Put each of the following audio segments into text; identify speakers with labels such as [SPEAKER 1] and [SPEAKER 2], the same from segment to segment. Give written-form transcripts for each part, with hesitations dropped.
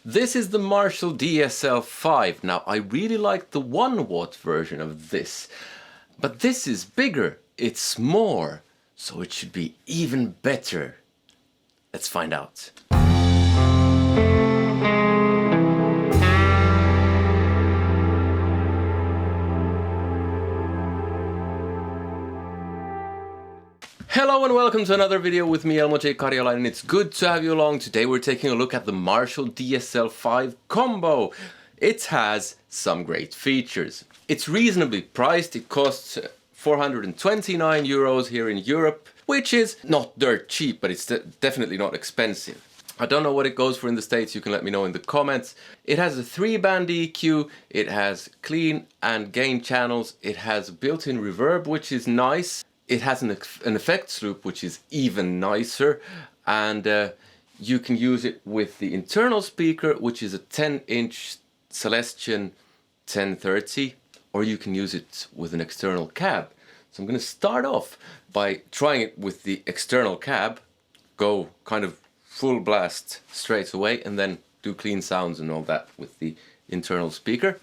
[SPEAKER 1] This is the Marshall DSL5. Now, I really like the 1 watt version of this, but this is bigger, it's more, so it should be even better. Let's find out. Hello and welcome to another video with me, Elmo J. Karjalainen. It's good to have you along. Today we're taking a look at the Marshall DSL5 combo. It has some great features. It's reasonably priced. It costs 429 euros here in Europe, which is not dirt cheap, but it's definitely not expensive. I don't know what it goes for in the States, you can let me know in the comments. It has a 3-band EQ, it has clean and gain channels, it has built-in reverb, which is nice. It has an effects loop, which is even nicer, and you can use it with the internal speaker, which is a 10-inch Celestion 1030, or you can use it with an external cab. So I'm going to start off by trying it with the external cab, go kind of full blast straight away, and then do clean sounds and all that with the internal speaker.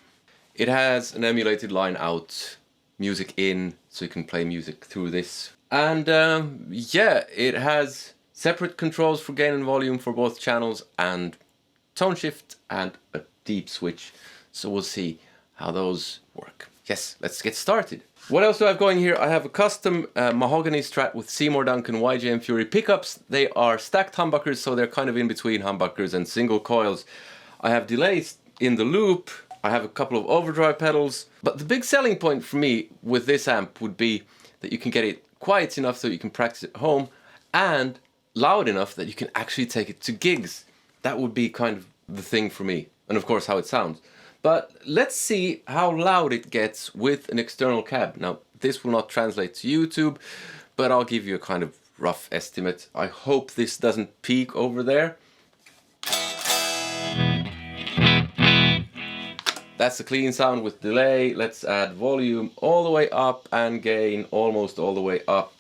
[SPEAKER 1] It has an emulated line out, music in, so you can play music through this. And yeah, it has separate controls for gain and volume for both channels, and tone shift and a deep switch. So we'll see how those work. Yes, let's get started. What else do I have going here? I have a custom mahogany Strat with Seymour Duncan YJM Fury pickups. They are stacked humbuckers, so they're kind of in between humbuckers and single coils. I have delays in the loop. I have a couple of overdrive pedals, but the big selling point for me with this amp would be that you can get it quiet enough so you can practice at home, and loud enough that you can actually take it to gigs. That would be kind of the thing for me, and of course how it sounds. But let's see how loud it gets with an external cab. Now, this will not translate to YouTube, but I'll give you a kind of rough estimate. I hope this doesn't peak over there. That's a clean sound with delay. Let's add volume all the way up and gain almost all the way up.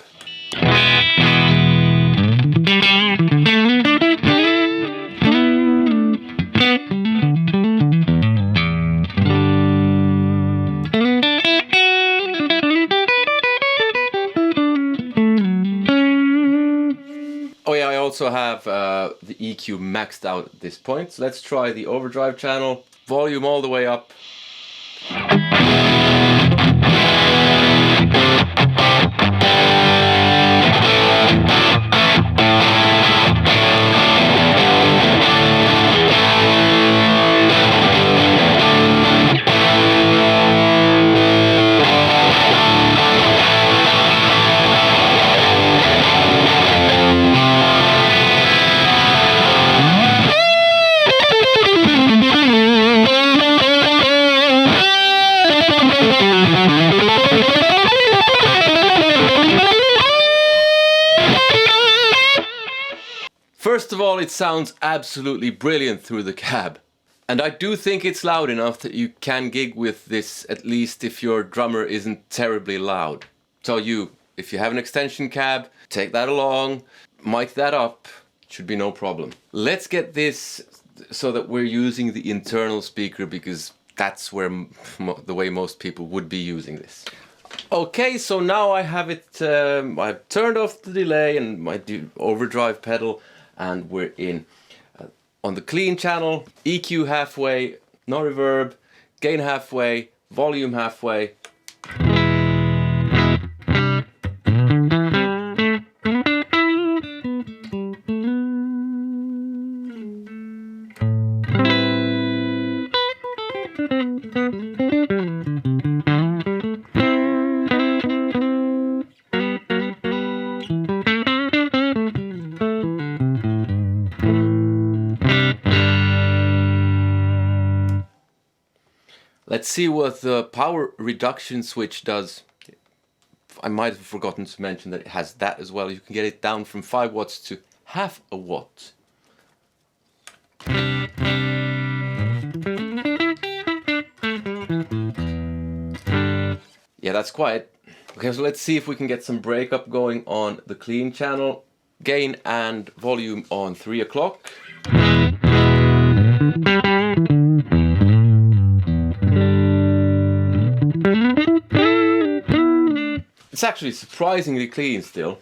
[SPEAKER 1] Oh yeah, I also have the EQ maxed out at this point. So let's try the overdrive channel. Volume all the way up. First of all, it sounds absolutely brilliant through the cab. And I do think it's loud enough that you can gig with this, at least if your drummer isn't terribly loud. So if you have an extension cab, take that along, mic that up, should be no problem. Let's get this so that we're using the internal speaker, because that's where the way most people would be using this. Okay, so now I have it, I've turned off the delay and my overdrive pedal, and we're in on the clean channel, EQ halfway, no reverb, gain halfway, volume halfway. Let's see what the power reduction switch does. I might have forgotten to mention that it has that as well. You can get it down from 5 watts to half a watt. Yeah, that's quiet. Okay, so let's see if we can get some breakup going on the clean channel. Gain and volume on 3 o'clock. It's actually surprisingly clean still.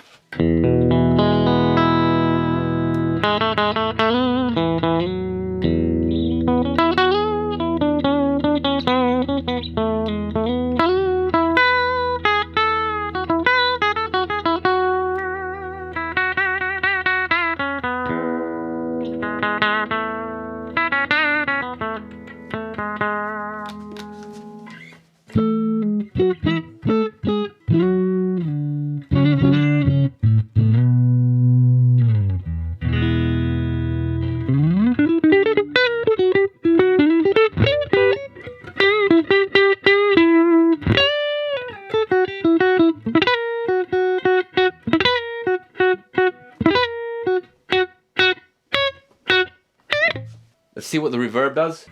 [SPEAKER 1] Let's see what the reverb does.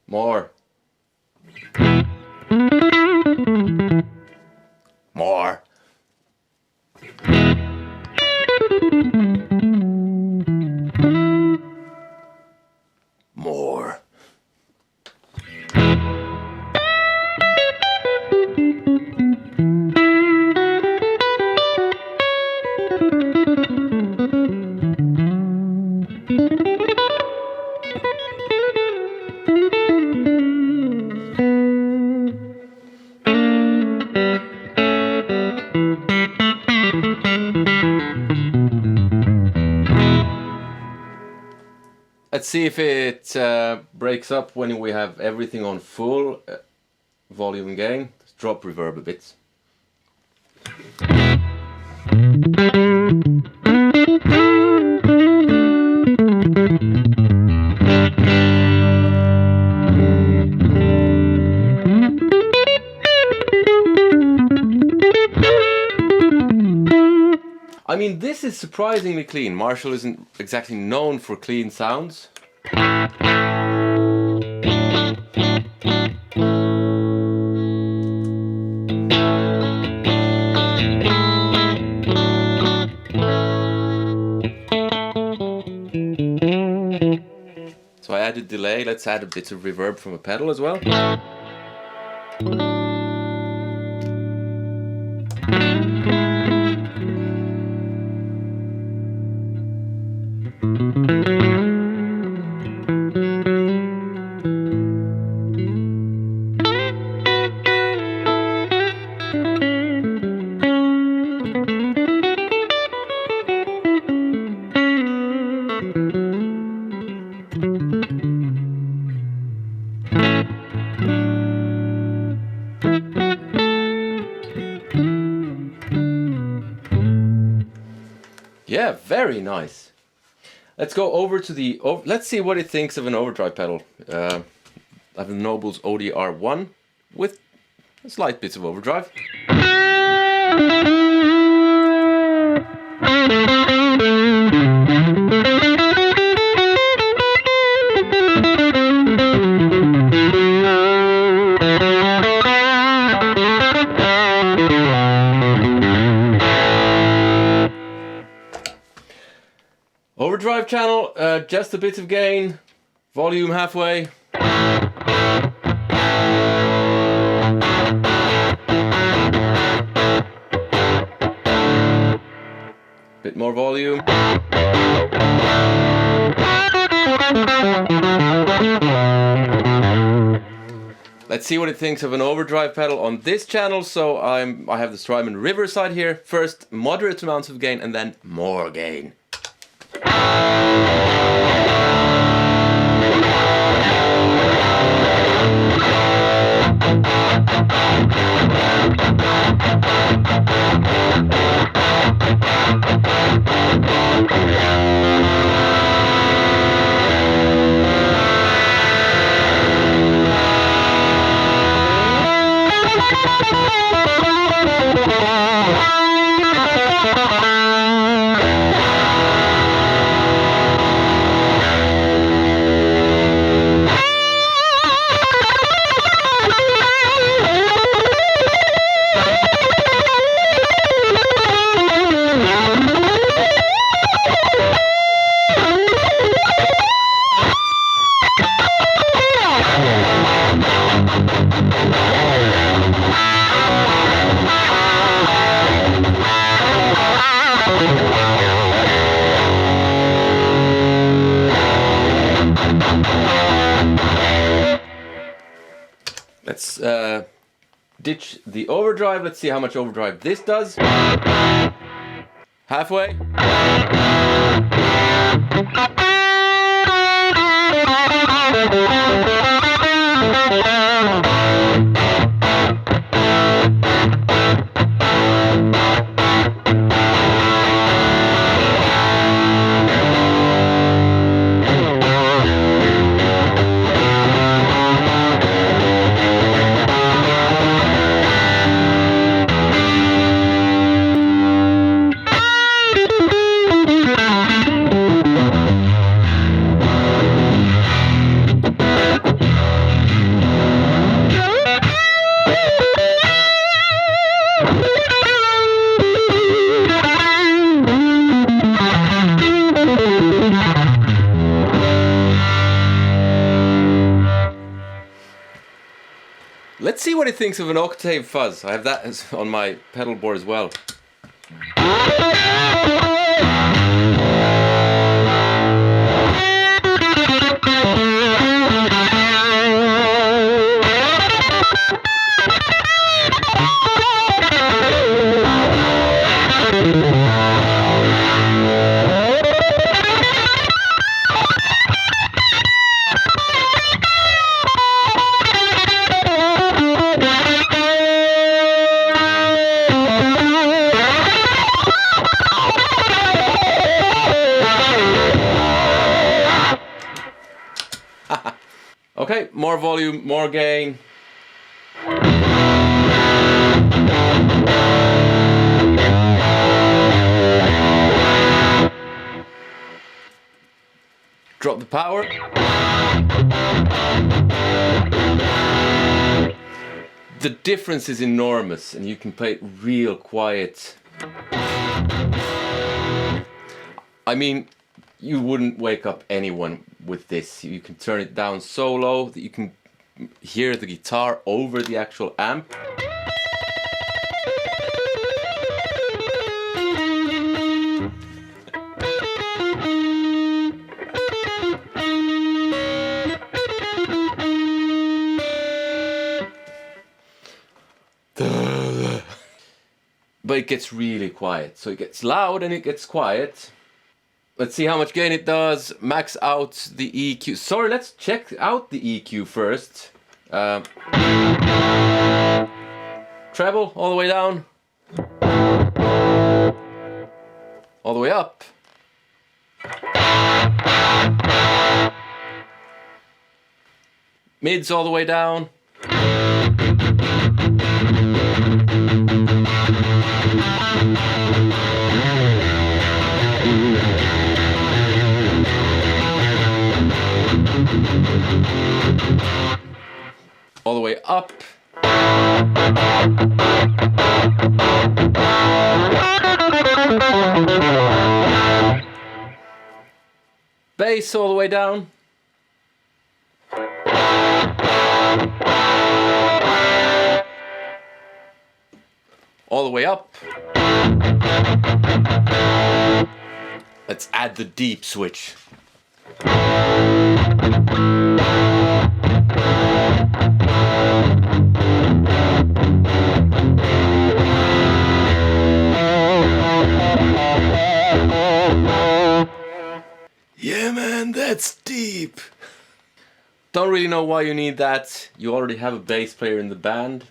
[SPEAKER 1] More. More. More. Let's see if it breaks up when we have everything on full volume and gain. Let's drop reverb a bit. I mean, this is surprisingly clean. Marshall isn't exactly known for clean sounds. So I added delay. Let's add a bit of reverb from a pedal as well. Yeah, very nice. Let's go over to the... let's see what it thinks of an overdrive pedal. I have a Noble's ODR1 with a slight bit of overdrive. Overdrive channel, just a bit of gain, volume halfway. Bit more volume. Let's see what it thinks of an overdrive pedal on this channel. So I have the Strymon Riverside here. First moderate amounts of gain and then more gain. Let's ditch the overdrive. Let's see how much overdrive this does. Halfway. Let's see what he thinks of an octave fuzz. I have that on my pedal board as well. Okay, more volume, more gain. Drop the power. The difference is enormous, and you can play it real quiet. I mean, you wouldn't wake up anyone with this. You can turn it down so low that you can hear the guitar over the actual amp. But it gets really quiet. So it gets loud and it gets quiet. Let's see how much gain it does. Max out the EQ. Sorry, let's check out the EQ first. Treble all the way down. All the way up. Mids all the way down. All the way up. Bass all the way down. All the way up. Let's add the deep switch. Yeah, man, that's deep. Don't really know why you need that. You already have a bass player in the band.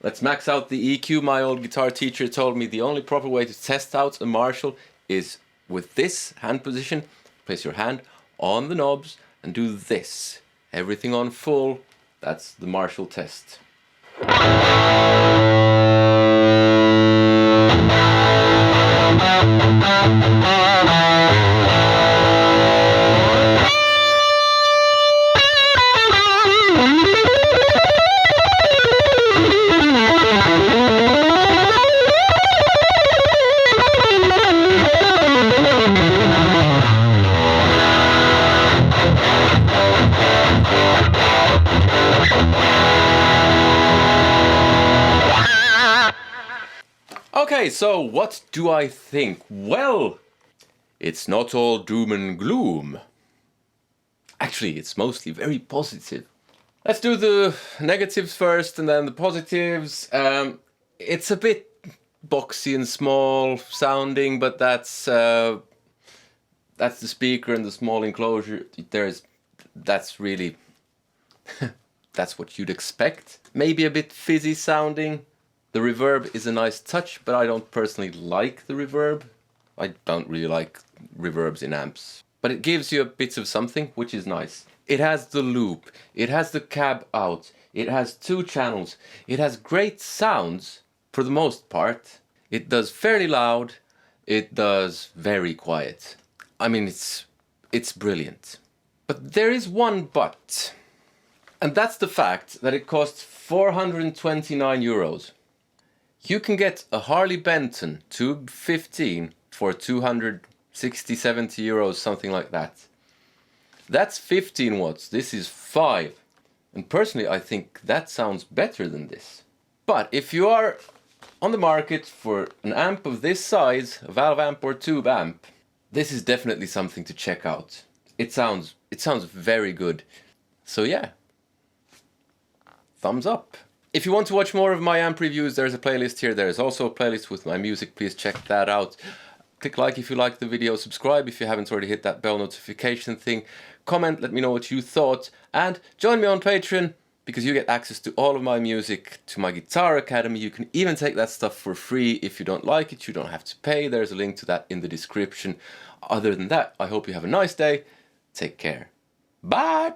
[SPEAKER 1] Let's max out the EQ. My old guitar teacher told me the only proper way to test out a Marshall is with this hand position. Place your hand on the knobs and do this. Everything on full. That's the Marshall test. Okay, so what do I think? Well, it's not all doom and gloom. Actually, it's mostly very positive. Let's do the negatives first and then the positives. It's a bit boxy and small sounding, but that's the speaker and the small enclosure. That's really that's what you'd expect. Maybe a bit fizzy sounding. The reverb is a nice touch, but I don't personally like the reverb. I don't really like reverbs in amps. But it gives you a bit of something, which is nice. It has the loop, it has the cab out, it has 2 channels, it has great sounds for the most part. It does fairly loud, it does very quiet. I mean, it's brilliant. But there is one but. And that's the fact that it costs 429 euros. You can get a Harley Benton Tube 15 for 260, 70 euros, something like that. That's 15 watts, this is 5. And personally, I think that sounds better than this. But if you are on the market for an amp of this size, a valve amp or tube amp, this is definitely something to check out. It sounds very good. So yeah, thumbs up. If you want to watch more of my amp reviews, there's a playlist here. There is also a playlist with my music. Please check that out. Click like if you liked the video, subscribe if you haven't already, hit that bell notification thing, comment, let me know what you thought, and join me on Patreon because you get access to all of my music, to my Guitar Academy. You can even take that stuff for free. If you don't like it, you don't have to pay. There's a link to that in the description. Other than that, I hope you have a nice day. Take care. Bye!